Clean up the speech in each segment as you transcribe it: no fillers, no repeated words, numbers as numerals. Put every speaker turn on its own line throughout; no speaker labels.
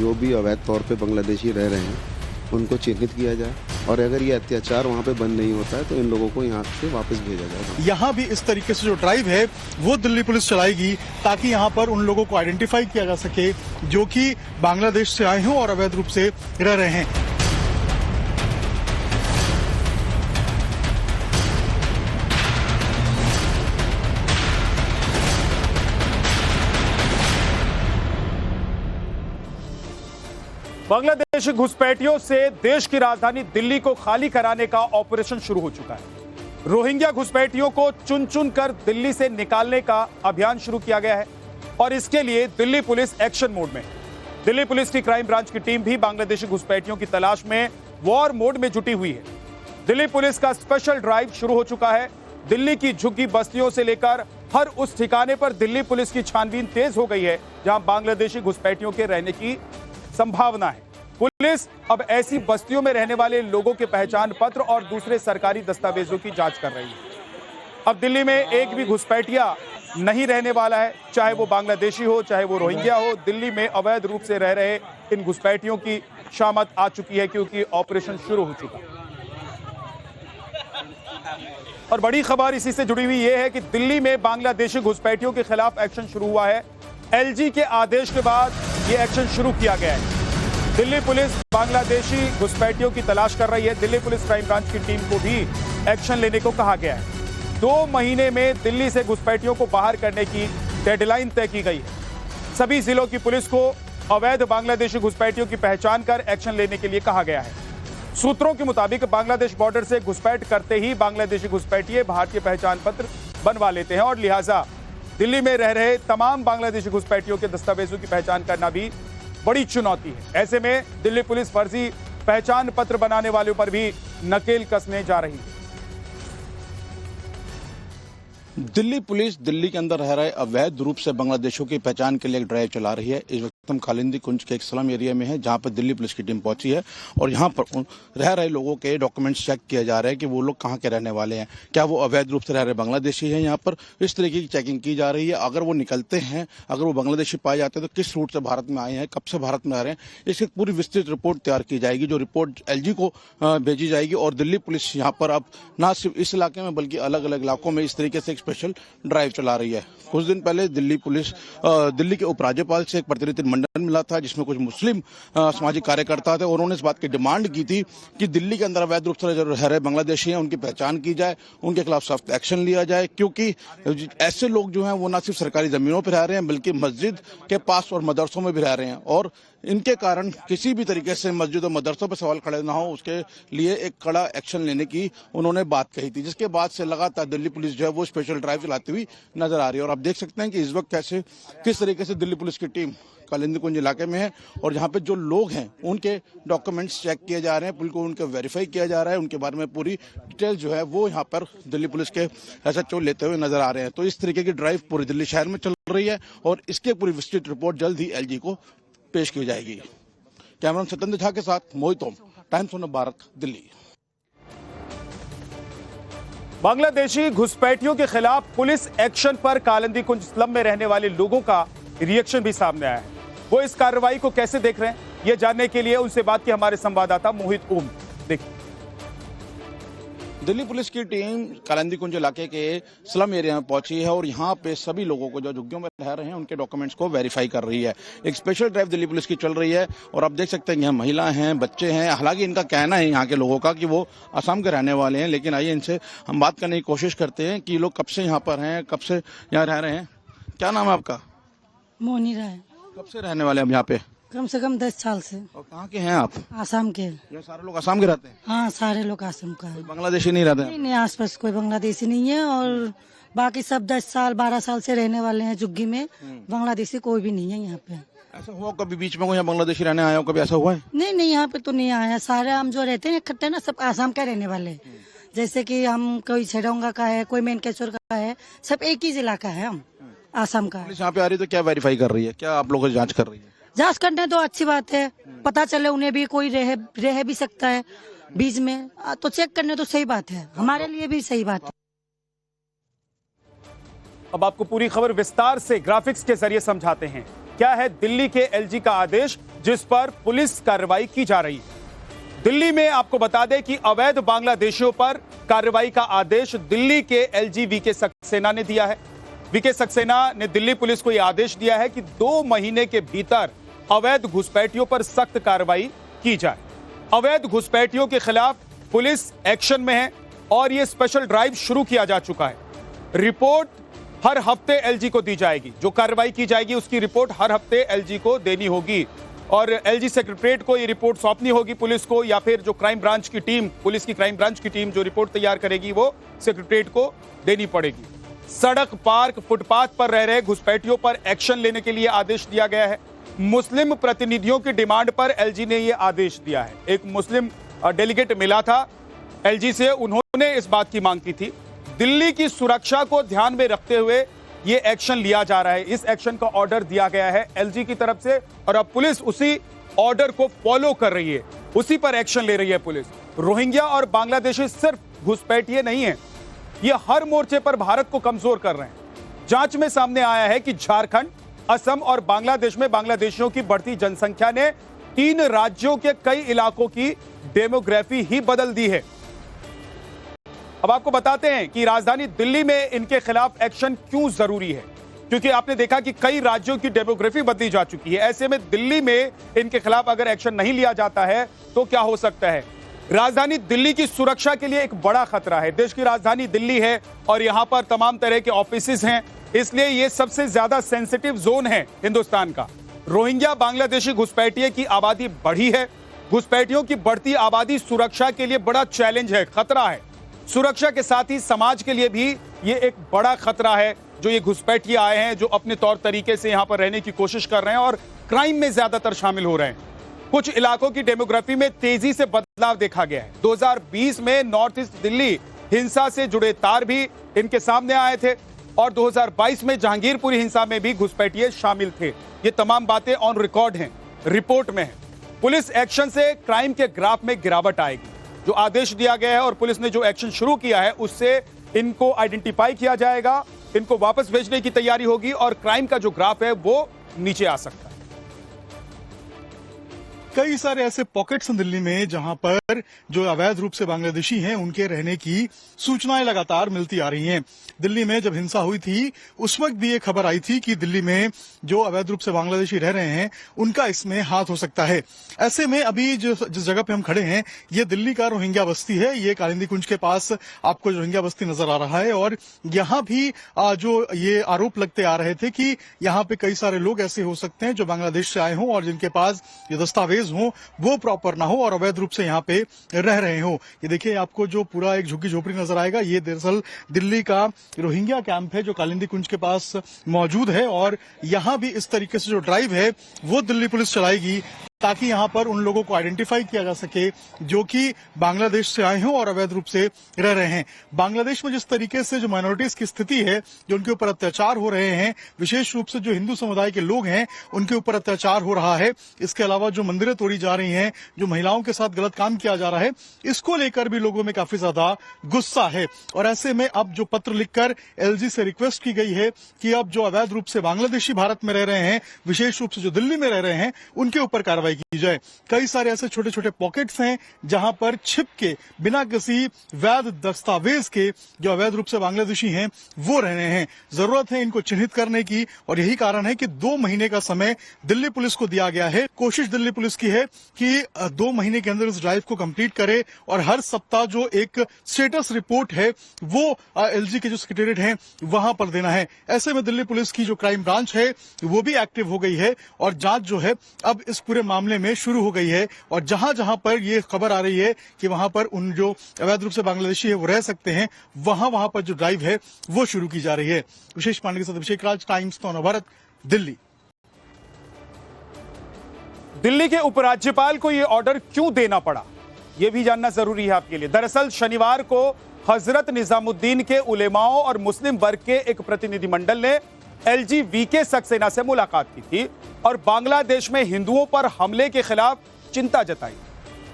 जो भी अवैध तौर पे बांग्लादेशी रह रहे हैं उनको चिन्हित किया जाए और अगर ये अत्याचार वहाँ पे बंद नहीं होता है तो इन लोगों को यहाँ से वापस भेजा जाएगा।
यहाँ भी इस तरीके से जो ड्राइव है वो दिल्ली पुलिस चलाएगी ताकि यहाँ पर उन लोगों को आइडेंटिफाई किया जा सके जो कि बांग्लादेश से आए हों और अवैध रूप से रह रहे हैं।
बांग्लादेशी घुसपैठियों से देश की राजधानी दिल्ली को खाली कराने का ऑपरेशन शुरू हो चुका है। रोहिंग्या घुसपैठियों को चुन चुन कर दिल्ली से निकालने का अभियान शुरू किया गया है और इसके लिए दिल्ली पुलिस एक्शन मोड में। दिल्ली पुलिस की क्राइम ब्रांच की टीम भी बांग्लादेशी घुसपैठियों की तलाश में वॉर मोड में जुटी हुई है। दिल्ली पुलिस का स्पेशल ड्राइव शुरू हो चुका है। दिल्ली की झुग्गी बस्तियों से लेकर हर उस ठिकाने पर दिल्ली पुलिस की छानबीन तेज हो गई है जहां बांग्लादेशी घुसपैठियों के रहने की संभावना है। पुलिस अब ऐसी बस्तियों में रहने वाले लोगों के पहचान पत्र और दूसरे सरकारी दस्तावेजों की जांच कर रही है। अब दिल्ली में एक भी घुसपैठिया नहीं रहने वाला है, चाहे वो बांग्लादेशी हो चाहे वो रोहिंग्या हो। दिल्ली में अवैध रूप से रह रहे इन घुसपैठियों की शामत आ चुकी है क्योंकि ऑपरेशन शुरू हो चुका है। और बड़ी खबर इसी से जुड़ी हुई यह है कि दिल्ली में बांग्लादेशी घुसपैठियों के खिलाफ एक्शन शुरू हुआ है। एलजी के आदेश के बाद यह एक्शन शुरू किया गया है। दिल्ली पुलिस बांग्लादेशी घुसपैठियों की तलाश कर रही है। दिल्ली पुलिस क्राइम ब्रांच की टीम को भी एक्शन लेने को कहा गया है। 2 महीने में दिल्ली से घुसपैठियों को बाहर करने की डेडलाइन तय की गई है। सभी जिलों की पुलिस को अवैध बांग्लादेशी घुसपैठियों की पहचान कर एक्शन लेने के लिए कहा गया है। सूत्रों के मुताबिक बांग्लादेश बॉर्डर से घुसपैठ करते ही बांग्लादेशी घुसपैठिए भारतीय पहचान पत्र बनवा लेते हैं और लिहाजा दिल्ली में रह रहे तमाम बांग्लादेशी घुसपैठियों के दस्तावेजों की पहचान करना भी बड़ी चुनौती है। ऐसे में दिल्ली पुलिस फर्जी पहचान पत्र बनाने वालों पर भी नकेल कसने जा रही है।
दिल्ली पुलिस दिल्ली के अंदर रह रहे अवैध रूप से बांग्लादेशियों की पहचान के लिए एक ड्राइव चला रही है। इस वक्त हम कालिंदी कुंज के एक स्लम एरिया में है जहां पर दिल्ली पुलिस की टीम पहुंची है और यहां पर रह रहे लोगों के डॉक्यूमेंट्स चेक किए जा रहे हैं कि वो लोग कहां के रहने वाले हैं, क्या वो अवैध रूप से रह रहे बांग्लादेशी हैं। यहाँ पर इस तरीके की चेकिंग की जा रही है। अगर वो निकलते हैं, अगर वो बांग्लादेशी पाए जाते हैं तो किस रूट से भारत में आए हैं, कब से भारत में आ रहे हैं, इसकी पूरी विस्तृत रिपोर्ट तैयार की जाएगी जो रिपोर्ट एलजी को भेजी जाएगी। और दिल्ली पुलिस यहाँ पर अब न सिर्फ इस इलाके में बल्कि अलग अलग इलाकों में इस तरीके से एक स्पेशल ड्राइव चला रही है। कुछ दिन पहले दिल्ली पुलिस दिल्ली के उपराज्यपाल से एक प्रतिनिधि मंडल मिला था जिसमें कुछ मुस्लिम सामाजिक कार्यकर्ता थे और उन्होंने इस बात की डिमांड की थी कि दिल्ली के अंदर अवैध रूप से जो रह रहे बांग्लादेशी हैं उनकी पहचान की जाए, उनके खिलाफ सख्त एक्शन लिया जाए क्योंकि ऐसे लोग जो हैं वो न सिर्फ सरकारी जमीनों पर रह रहे हैं बल्कि मस्जिद के पास और मदरसों में भी रह रहे हैं और इनके कारण किसी भी तरीके से मस्जिद और मदरसों पर सवाल खड़े ना हो उसके लिए एक कड़ा एक्शन लेने की उन्होंने बात कही थी, जिसके बाद से लगातार दिल्ली पुलिस जो है वो स्पेशल ड्राइव चलाती हुई नजर आ रही है। और आप देख सकते हैं कि इस वक्त कैसे किस तरीके से दिल्ली पुलिस की टीम कालिंदी कुंज इलाके में है और यहाँ पे जो लोग हैं उनके डॉक्यूमेंट्स चेक किए जा रहे हैं, बिल्कुल उनके वेरीफाई किया जा रहा है, उनके बारे में पूरी डिटेल जो है वो यहाँ पर दिल्ली पुलिस के एसएचओ लेते हुए नजर आ रहे हैं। तो इस तरीके की ड्राइव पूरी दिल्ली शहर में चल रही है और इसकी पूरी विस्तृत रिपोर्ट जल्द ही एलजी को पेश की जाएगी। कैमरामैन सत्येंद्र झा के साथ मोहित ओम, टाइम्स ऑफ भारत, दिल्ली।
बांग्लादेशी घुसपैठियों के खिलाफ पुलिस एक्शन पर कालिंदी कुंज स्लम में रहने वाले लोगों का रिएक्शन भी सामने आया है। वो इस कार्रवाई को कैसे देख रहे हैं, ये जानने के लिए उनसे बात की हमारे संवाददाता मोहित ओम। देखिए,
दिल्ली पुलिस की टीम कालिंदी कुंज इलाके के स्लम एरिया में पहुंची है और यहाँ पे सभी लोगों को जो झुग्गियों में रह रहे हैं उनके डॉक्यूमेंट्स को वेरीफाई कर रही है। एक स्पेशल ड्राइव दिल्ली पुलिस की चल रही है और आप देख सकते हैं यहाँ महिलाएं हैं, बच्चे हैं। हालांकि इनका कहना है यहाँ के लोगों का कि वो असम के रहने वाले हैं, लेकिन आइए इनसे हम बात करने की कोशिश करते हैं कि लोग कब से यहाँ पर हैं, कब से यहाँ रह रहे हैं। क्या नाम है आपका?
मोनीरा है।
कब से रहने वाले हैं यहाँ पे?
कम से कम 10 साल से।
और कहाँ के हैं आप?
आसाम के।
ये सारे लोग आसाम के रहते हैं?
हाँ, सारे लोग आसाम का है।
बांग्लादेशी नहीं रहते?
नहीं, आसपास कोई बांग्लादेशी नहीं है और बाकी सब 10 साल 12 साल से रहने वाले हैं झुग्गी में। बांग्लादेशी कोई भी नहीं है यहाँ पे।
ऐसा हुआ कभी बीच में कोई यहाँ बांग्लादेशी रहने आया हो, कभी ऐसा हुआ है?
नहीं, यहाँ पे तो नहीं आया। सारे हम जो रहते हैं इकट्ठे ना सब आसाम का रहने वाले। जैसे की हम कोई छेडोंगा का है, कोई मेनकेश्वर का है, सब एक ही जिला का है। हम आसाम का।
पुलिस यहाँ पे आ रही है तो क्या वेरीफाई कर रही है, क्या आप लोगों की जाँच कर रही है?
जांच करने तो अच्छी बात है, पता चले उन्हें भी कोई रह भी सकता है बीच में, तो चेक करने तो सही बात है, हमारे लिए भी सही बात है।
अब आपको पूरी खबर विस्तार से ग्राफिक्स के जरिए समझाते हैं। क्या है दिल्ली के एलजी का आदेश जिस पर पुलिस कार्रवाई की जा रही है। दिल्ली में आपको बता दें कि अवैध बांग्लादेशियों पर कार्रवाई का आदेश दिल्ली के एलजी वीके सक्सेना ने दिया है। वीके सक्सेना ने दिल्ली पुलिस को यह आदेश दिया है कि 2 महीने के भीतर अवैध घुसपैठियों पर सख्त कार्रवाई की जाए। अवैध घुसपैठियों के खिलाफ पुलिस एक्शन में है और यह स्पेशल ड्राइव शुरू किया जा चुका है। रिपोर्ट हर हफ्ते एलजी को दी जाएगी। जो कार्रवाई की जाएगी उसकी रिपोर्ट हर हफ्ते एलजी को देनी होगी और एलजी सेक्रेटरीट को ये रिपोर्ट सौंपनी होगी पुलिस को, या फिर जो क्राइम ब्रांच की टीम, पुलिस की क्राइम ब्रांच की टीम जो रिपोर्ट तैयार करेगी वो सेक्रेटरीट को देनी पड़ेगी। सड़क, पार्क, फुटपाथ पर रह रहे घुसपैठियों पर एक्शन लेने के लिए आदेश दिया गया है। मुस्लिम प्रतिनिधियों की डिमांड पर एलजी ने यह आदेश दिया है। एक मुस्लिम डेलीगेट मिला था एलजी से, उन्होंने इस बात की मांग की थी। दिल्ली की सुरक्षा को ध्यान में रखते हुए यह एक्शन लिया जा रहा है। इस एक्शन का ऑर्डर दिया गया है एलजी की तरफ से और अब पुलिस उसी ऑर्डर को फॉलो कर रही है, उसी पर एक्शन ले रही है पुलिस। रोहिंग्या और बांग्लादेशी सिर्फ घुसपैठिए नहीं है, ये हर मोर्चे पर भारत को कमजोर कर रहे हैं। जांच में सामने आया है कि झारखंड, असम और बांग्लादेश में बांग्लादेशियों की बढ़ती जनसंख्या ने 3 राज्यों के कई इलाकों की डेमोग्राफी ही बदल दी है। अब आपको बताते हैं कि राजधानी दिल्ली में इनके खिलाफ एक्शन क्यों जरूरी है, क्योंकि आपने देखा कि कई राज्यों की डेमोग्राफी बदली जा चुकी है। ऐसे में दिल्ली में इनके खिलाफ अगर एक्शन नहीं लिया जाता है तो क्या हो सकता है। राजधानी दिल्ली की सुरक्षा के लिए एक बड़ा खतरा है। देश की राजधानी दिल्ली है और यहां पर तमाम तरह के ऑफिसेज हैं, इसलिए यह सबसे ज्यादा सेंसिटिव जोन है हिंदुस्तान का। रोहिंग्या बांग्लादेशी घुसपैठिए की आबादी बढ़ी है। घुसपैठियों की बढ़ती आबादी सुरक्षा के लिए बड़ा चैलेंज है, खतरा है। सुरक्षा के साथ ही समाज के लिए भी ये एक बड़ा खतरा है। जो ये घुसपैठिए आए हैं, जो अपने तौर तरीके से यहां पर रहने की कोशिश कर रहे हैं और क्राइम में ज्यादातर शामिल हो रहे हैं। कुछ इलाकों की डेमोग्राफी में तेजी से बदलाव देखा गया है। 2020 में नॉर्थ ईस्ट दिल्ली हिंसा से जुड़े तार भी इनके सामने आए थे और 2022 में जहांगीरपुरी हिंसा में भी घुसपैठिए शामिल थे। ये तमाम बातें ऑन रिकॉर्ड हैं, रिपोर्ट में है। पुलिस एक्शन से क्राइम के ग्राफ में गिरावट आएगी। जो आदेश दिया गया है और पुलिस ने जो एक्शन शुरू किया है उससे इनको आइडेंटिफाई किया जाएगा, इनको वापस भेजने की तैयारी होगी और क्राइम का जो ग्राफ है वो नीचे आ सकता है।
कई सारे ऐसे पॉकेट्स हैं दिल्ली में जहां पर जो अवैध रूप से बांग्लादेशी हैं उनके रहने की सूचनाएं लगातार मिलती आ रही हैं। दिल्ली में जब हिंसा हुई थी उस वक्त भी ये खबर आई थी कि दिल्ली में जो अवैध रूप से बांग्लादेशी रह रहे हैं उनका इसमें हाथ हो सकता है। ऐसे में अभी जिस जगह पे हम खड़े हैं ये दिल्ली का रोहिंग्या बस्ती है। ये कालिंदी कुंज के पास आपको रोहिंग्या बस्ती नजर आ रहा है और यहाँ भी जो ये आरोप लगते आ रहे थे कि यहाँ पे कई सारे लोग ऐसे हो सकते हैं जो बांग्लादेश से आए हों और जिनके पास ये दस्तावेज हो वो प्रॉपर ना हो और अवैध रूप से यहाँ पे रह रहे हो। ये देखिए आपको जो पूरा एक झुग्गी झोपड़ी नजर आएगा, ये दरअसल दिल्ली का रोहिंग्या कैंप है जो कालिंदी कुंज के पास मौजूद है और यहाँ भी इस तरीके से जो ड्राइव है वो दिल्ली पुलिस चलाएगी ताकि यहाँ पर उन लोगों को आइडेंटिफाई किया जा सके जो कि बांग्लादेश से आए हों और अवैध रूप से रह रहे हैं। बांग्लादेश में जिस तरीके से जो माइनॉरिटीज की स्थिति है, जो उनके ऊपर अत्याचार हो रहे हैं, विशेष रूप से जो हिंदू समुदाय के लोग हैं उनके ऊपर अत्याचार हो रहा है। इसके अलावा जो मंदिरें तोड़ी जा रही हैं, जो महिलाओं के साथ गलत काम किया जा रहा है, इसको लेकर भी लोगों में काफी ज्यादा गुस्सा है। और ऐसे में अब जो पत्र लिखकर एलजी से रिक्वेस्ट की गई है कि अब जो अवैध रूप से बांग्लादेशी भारत में रह रहे हैं, विशेष रूप से जो दिल्ली में रह रहे हैं, उनके ऊपर कार्रवाई की जाए। कई सारे ऐसे छोटे छोटे पॉकेट्स हैं जहां पर छिप के बिना किसी वैध दस्तावेज के जो अवैध रूप से बांग्लादेशी हैं वो रह रहे हैं। जरूरत है इनको चिन्हित करने की और यही कारण है कि 2 महीने का समय दिल्ली पुलिस को दिया गया है। कोशिश दिल्ली पुलिस की है कि 2 महीने के अंदर इस ड्राइव को कंप्लीट करे और हर सप्ताह जो एक स्टेटस रिपोर्ट है वो एलजी के जो सेक्रेटरीट है वहां पर देना है। ऐसे में दिल्ली पुलिस की जो क्राइम ब्रांच है वो भी एक्टिव हो गई है और जांच जो है अब इस पूरे मामले में शुरू हो गई है और जहां जहां पर ये खबर आ रही है कि वहां पर उन जो अवैध रूप से बांग्लादेशी है वो रह सकते हैं, वहां पर जो ड्राइव है वो शुरू की जा रही है। विशेष पांडे के साथ अभिषेक राज, टाइम्स नवभारत, दिल्ली।
दिल्ली के उपराज्यपाल को यह ऑर्डर क्यों देना पड़ा, यह भी जानना जरूरी है आपके लिए। दरअसल शनिवार को हजरत निजामुद्दीन के उलेमाओं और मुस्लिम वर्ग के एक प्रतिनिधिमंडल ने एलजी वीके सक्सेना से मुलाकात की थी और बांग्लादेश में हिंदुओं पर हमले के खिलाफ चिंता जताई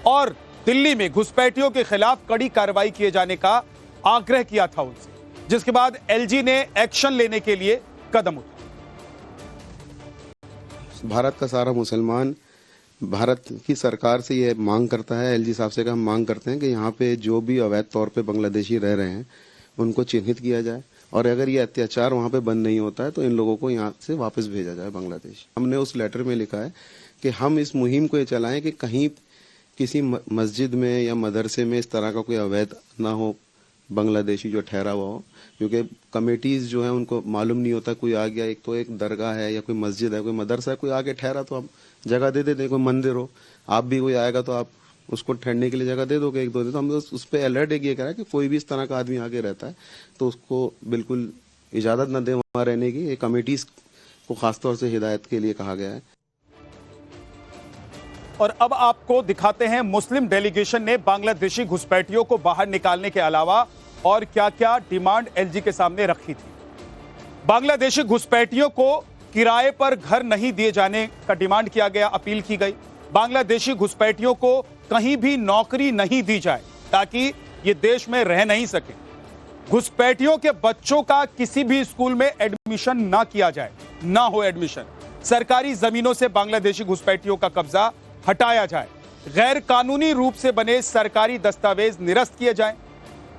और दिल्ली में घुसपैठियों के खिलाफ कड़ी कार्रवाई किए जाने का आग्रह किया था उनसे, जिसके बाद एलजी ने एक्शन लेने के लिए कदम उठाए।
भारत का सारा मुसलमान भारत की सरकार से ये मांग करता है, एलजी साहब से हम मांग करते हैं कि यहाँ पे जो भी अवैध तौर पे बांग्लादेशी रह रहे हैं उनको चिन्हित किया जाए और अगर ये अत्याचार वहाँ पे बंद नहीं होता है तो इन लोगों को यहाँ से वापस भेजा जाए बांग्लादेश। हमने उस लेटर में लिखा है कि हम इस मुहिम को ये चलाएं कि कहीं किसी मस्जिद में या मदरसे में इस तरह का कोई अवैध ना हो बांग्लादेशी जो ठहरा हुआ हो, क्योंकि कमेटीज जो है उनको मालूम नहीं होता कोई आ गया, एक तो एक दरगाह है या कोई मस्जिद है, कोई मदरसा है, कोई आगे ठहरा तो आप जगह दे देते, कोई मंदिर हो, आप भी कोई आएगा तो आप उसको ठहरने के लिए जगह दे दोगे एक दो दिन। तो हम उस पर अलर्ट ये करा कि कोई भी इस तरह का आदमी आगे रहता है तो उसको बिल्कुल इजाजत न दे वहाँ रहने की। ये कमेटीज को खासतौर से हिदायत के लिए कहा गया है।
और अब आपको दिखाते हैं मुस्लिम डेलीगेशन ने बांग्लादेशी घुसपैठियों को बाहर निकालने के अलावा और क्या क्या डिमांड एलजी के सामने रखी थी। बांग्लादेशी घुसपैठियों को किराए पर घर नहीं दिए जाने का डिमांड किया गया, अपील की गई। बांग्लादेशी घुसपैठियों को कहीं भी नौकरी नहीं दी जाए ताकि ये देश में रह नहीं सके। घुसपैठियों के बच्चों का किसी भी स्कूल में एडमिशन ना किया जाए, ना हो एडमिशन। सरकारी जमीनों से बांग्लादेशी घुसपैठियों का कब्जा हटाया जाए। गैर कानूनी रूप से बने सरकारी दस्तावेज निरस्त किए जाएं।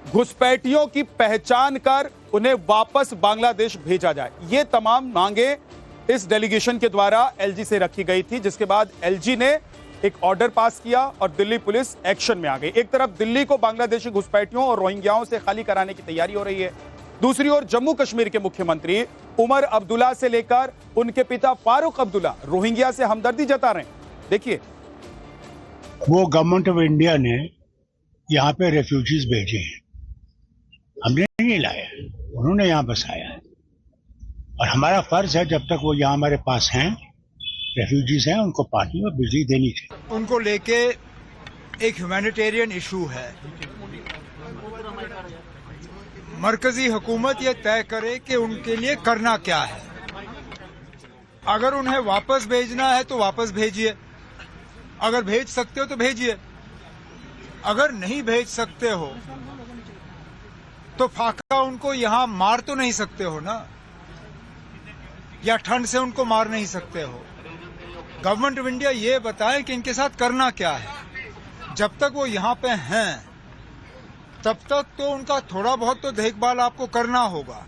घुसपैठियों की पहचान कर उन्हें वापस बांग्लादेश भेजा जाए। ये तमाम मांगे इस डेलीगेशन के द्वारा एलजी से रखी गई थी, जिसके बाद एलजी ने एक ऑर्डर पास किया और दिल्ली पुलिस एक्शन में आ गई। एक तरफ दिल्ली को बांग्लादेशी घुसपैठियों और रोहिंग्याओं से खाली कराने की तैयारी हो रही है, दूसरी ओर जम्मू कश्मीर के मुख्यमंत्री उमर अब्दुल्ला से लेकर उनके पिता फारूक अब्दुल्ला रोहिंग्या से हमदर्दी जता रहे हैं। देखिए,
वो गवर्नमेंट ऑफ इंडिया ने यहाँ पे रेफ्यूजीज भेजे हैं, हमने नहीं लाया, उन्होंने यहाँ बसाया है और हमारा फर्ज है जब तक वो यहाँ हमारे पास हैं, रेफ्यूजीज हैं, उनको पानी और बिजली देनी चाहिए।
उनको लेके एक ह्यूमैनिटेरियन इशू है। मरकजी हुकूमत ये तय करे कि उनके लिए करना क्या है। अगर उन्हें वापस भेजना है तो वापस भेजिए, अगर भेज सकते हो तो भेजिए, अगर नहीं भेज सकते हो तो फाका उनको यहाँ मार तो नहीं सकते हो ना, या ठंड से उनको मार नहीं सकते हो। गवर्नमेंट ऑफ इंडिया ये बताए कि इनके साथ करना क्या है। जब तक वो यहाँ पे हैं तब तक तो उनका थोड़ा बहुत तो देखभाल आपको करना होगा।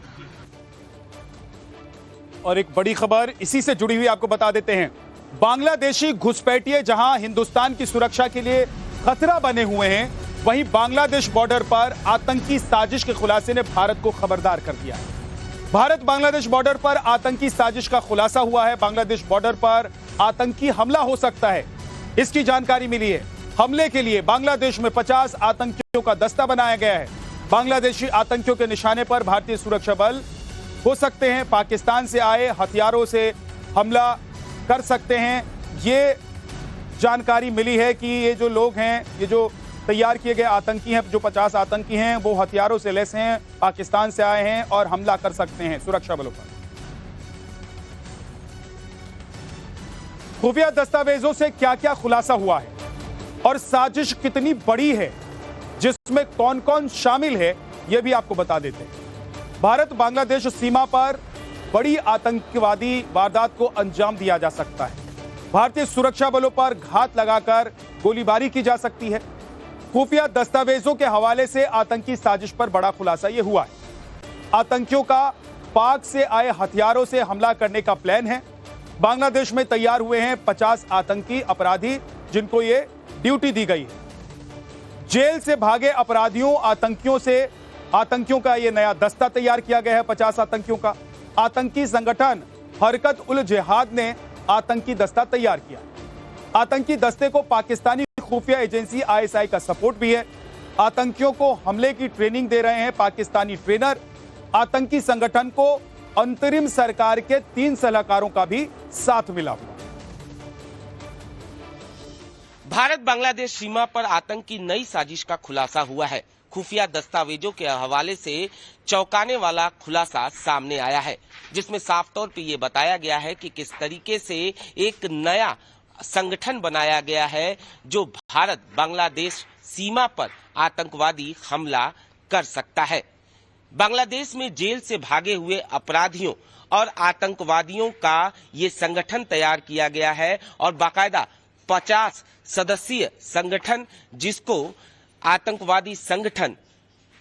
और एक बड़ी खबर इसी से जुड़ी हुई आपको बता देते हैं। बांग्लादेशी घुसपैठिए जहां हिंदुस्तान की सुरक्षा के लिए खतरा बने हुए हैं, वहीं बांग्लादेश बॉर्डर पर आतंकी साजिश के खुलासे ने भारत को खबरदार कर दिया है। भारत बांग्लादेश बॉर्डर पर आतंकी साजिश का खुलासा हुआ है। बांग्लादेश बॉर्डर पर आतंकी हमला हो सकता है, इसकी जानकारी मिली है। हमले के लिए बांग्लादेश में 50 आतंकियों का दस्ता बनाया गया है। बांग्लादेशी आतंकियों के निशाने पर भारतीय सुरक्षा बल हो सकते हैं, पाकिस्तान से आए हथियारों से हमला कर सकते हैं। ये जानकारी मिली है कि ये जो लोग हैं, ये जो तैयार किए गए आतंकी हैं, जो 50 आतंकी हैं, वो हथियारों से लैस हैं, पाकिस्तान से आए हैं और हमला कर सकते हैं सुरक्षा बलों पर। खुफिया दस्तावेजों से क्या क्या खुलासा हुआ है और साजिश कितनी बड़ी है, जिसमें कौन कौन शामिल है, यह भी आपको बता देते हैं। भारत बांग्लादेश सीमा पर बड़ी आतंकवादी वारदात को अंजाम दिया जा सकता है। भारतीय सुरक्षा बलों पर घात लगाकर गोलीबारी की जा सकती है। खुफिया दस्तावेजों के हवाले से आतंकी साजिश पर बड़ा खुलासा यह हुआ है। आतंकियों का पाक से आए हथियारों से हमला करने का प्लान है। बांग्लादेश में तैयार हुए हैं 50 आतंकी अपराधी, जिनको ये ड्यूटी दी गई है। जेल से भागे अपराधियों, आतंकियों का यह नया दस्ता तैयार किया गया है, 50 आतंकियों का। आतंकी संगठन हरकत उल जिहाद ने आतंकी दस्ता तैयार किया। आतंकी दस्ते को पाकिस्तानी खुफिया एजेंसी आईएसआई का सपोर्ट भी है। आतंकियों को हमले की ट्रेनिंग दे रहे हैं पाकिस्तानी ट्रेनर। आतंकी संगठन को अंतरिम सरकार के 3 सलाहकारों का भी साथ मिला हुआ।
भारत बांग्लादेश सीमा पर आतंक की नई साजिश का खुलासा हुआ है। खुफिया दस्तावेजों के हवाले से चौंकाने वाला खुलासा सामने आया है, जिसमें साफ तौर पर यह बताया गया है कि किस तरीके से एक नया संगठन बनाया गया है जो भारत बांग्लादेश सीमा पर आतंकवादी हमला कर सकता है। बांग्लादेश में जेल से भागे हुए अपराधियों और आतंकवादियों का ये संगठन तैयार किया गया है और बाकायदा 50 सदस्यीय संगठन, जिसको आतंकवादी संगठन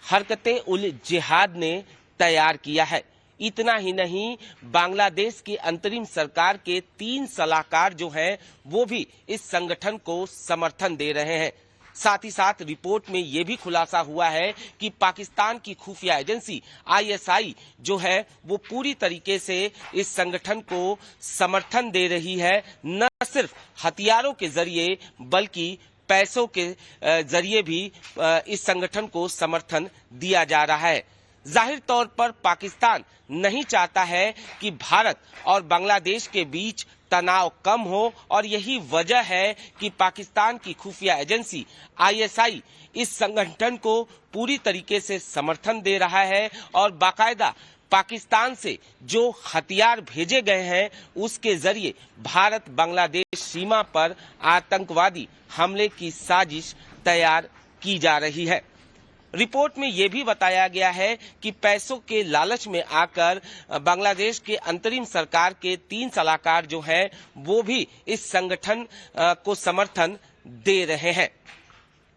हरकते उल जिहाद ने तैयार किया है। इतना ही नहीं, बांग्लादेश की अंतरिम सरकार के 3 सलाहकार जो हैं वो भी इस संगठन को समर्थन दे रहे हैं। साथ ही साथ रिपोर्ट में यह भी खुलासा हुआ है कि पाकिस्तान की खुफिया एजेंसी ISI जो है वो पूरी तरीके से इस संगठन को समर्थन दे रही है, न सिर्फ हथियारों के जरिए बल्कि पैसों के जरिए भी इस संगठन को समर्थन दिया जा रहा है। जाहिर तौर पर पाकिस्तान नहीं चाहता है कि भारत और बांग्लादेश के बीच तनाव कम हो और यही वजह है कि पाकिस्तान की खुफिया एजेंसी ISI इस संगठन को पूरी तरीके से समर्थन दे रहा है और बाकायदा पाकिस्तान से जो हथियार भेजे गए हैं उसके जरिए भारत बांग्लादेश सीमा पर आतंकवादी हमले की साजिश तैयार की जा रही है। रिपोर्ट में यह भी बताया गया है कि पैसों के लालच में आकर बांग्लादेश के अंतरिम सरकार के 3 सलाहकार जो हैं वो भी इस संगठन को समर्थन दे रहे हैं।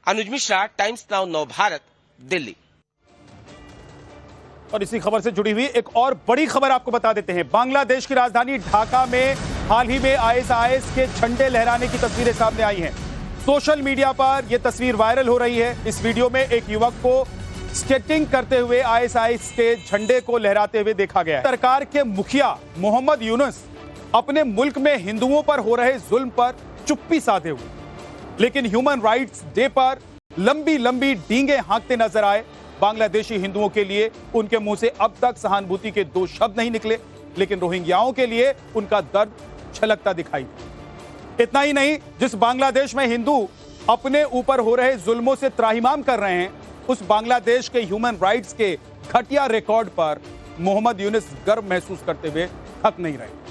अनुज मिश्रा, टाइम्स नाउ नव भारत, दिल्ली।
और इसी खबर से जुड़ी हुई एक और बड़ी खबर आपको बता देते हैं। बांग्लादेश की राजधानी ढाका में हाल ही में ISIS के झंडे लहराने की तस्वीरें सामने आई हैं। सोशल मीडिया पर यह तस्वीर वायरल हो रही है। इस वीडियो में एक युवक को स्केटिंग करते हुए ISIS के झंडे को लहराते हुए देखा गया है। सरकार के मुखिया मोहम्मद यूनुस अपने मुल्क में हिंदुओं पर हो रहे जुल्म पर चुप्पी साधे हुए, लेकिन ह्यूमन राइट्स डे पर लंबी लंबी डींगे हाँकते नजर आए। बांग्लादेशी हिंदुओं के लिए उनके मुंह से अब तक सहानुभूति के 2 शब्द नहीं निकले, लेकिन रोहिंग्याओं के लिए उनका दर्द छलकता दिखाई। इतना ही नहीं, जिस बांग्लादेश में हिंदू अपने ऊपर हो रहे जुल्मों से त्राहिमाम कर रहे हैं, उस बांग्लादेश के ह्यूमन राइट्स के घटिया रिकॉर्ड पर मोहम्मद यूनुस गर्व महसूस करते हुए थक नहीं रहे।